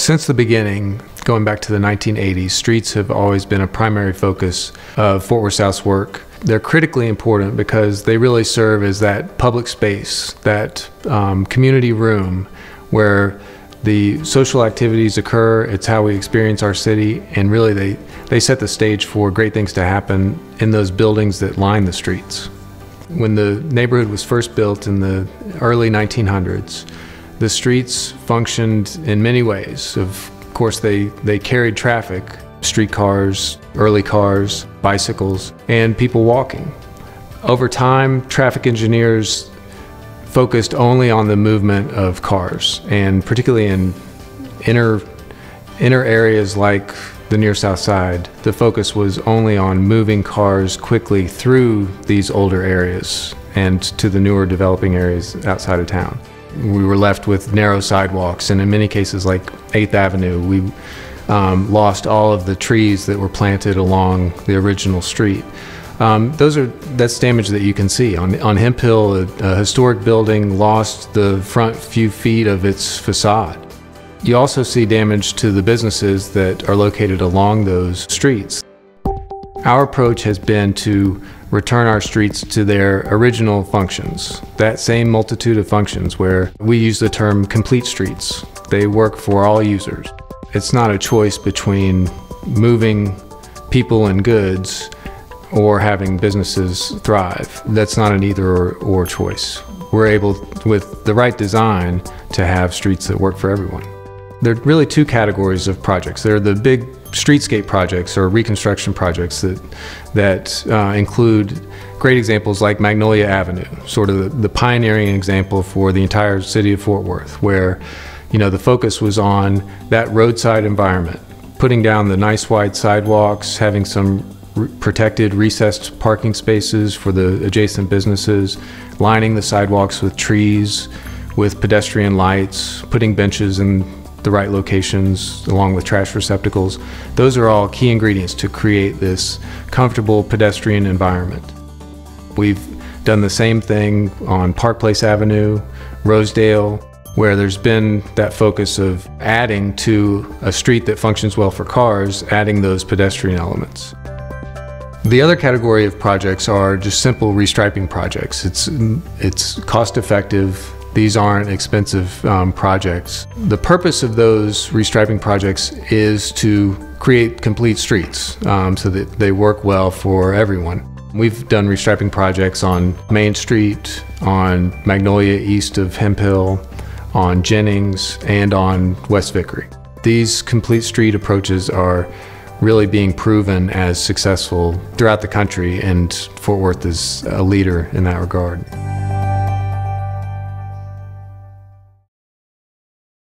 Since the beginning, going back to the 1980s, streets have always been a primary focus of Fort Worth South's work. They're critically important because they really serve as that public space, that community room where the social activities occur. It's how we experience our city, and really they set the stage for great things to happen in those buildings that line the streets. When the neighborhood was first built in the early 1900s, the streets functioned in many ways. Of course, they carried traffic, streetcars, early cars, bicycles, and people walking. Over time, traffic engineers focused only on the movement of cars, and particularly in inner areas like the near South Side, the focus was only on moving cars quickly through these older areas and to the newer developing areas outside of town. We were left with narrow sidewalks, and in many cases like 8th Avenue, we lost all of the trees that were planted along the original street. That's damage that you can see. On Hemp Hill, a historic building lost the front few feet of its facade. You also see damage to the businesses that are located along those streets. Our approach has been to return our streets to their original functions, that same multitude of functions where we use the term complete streets. They work for all users. It's not a choice between moving people and goods or having businesses thrive. That's not an either or choice. We're able, with the right design, to have streets that work for everyone. There are really two categories of projects. There are the big streetscape projects or reconstruction projects that include great examples like Magnolia Avenue, sort of the pioneering example for the entire city of Fort Worth, where the focus was on that roadside environment, putting down the nice wide sidewalks, having some protected recessed parking spaces for the adjacent businesses, lining the sidewalks with trees, with pedestrian lights, putting benches in the right locations along with trash receptacles. Those are all key ingredients to create this comfortable pedestrian environment. We've done the same thing on Park Place Avenue, Rosedale, where there's been that focus of adding to a street that functions well for cars, adding those pedestrian elements. The other category of projects are just simple restriping projects. It's cost effective. These aren't expensive projects. The purpose of those restriping projects is to create complete streets so that they work well for everyone. We've done restriping projects on Main Street, on Magnolia east of Hemp Hill, on Jennings, and on West Vickery. These complete street approaches are really being proven as successful throughout the country, and Fort Worth is a leader in that regard.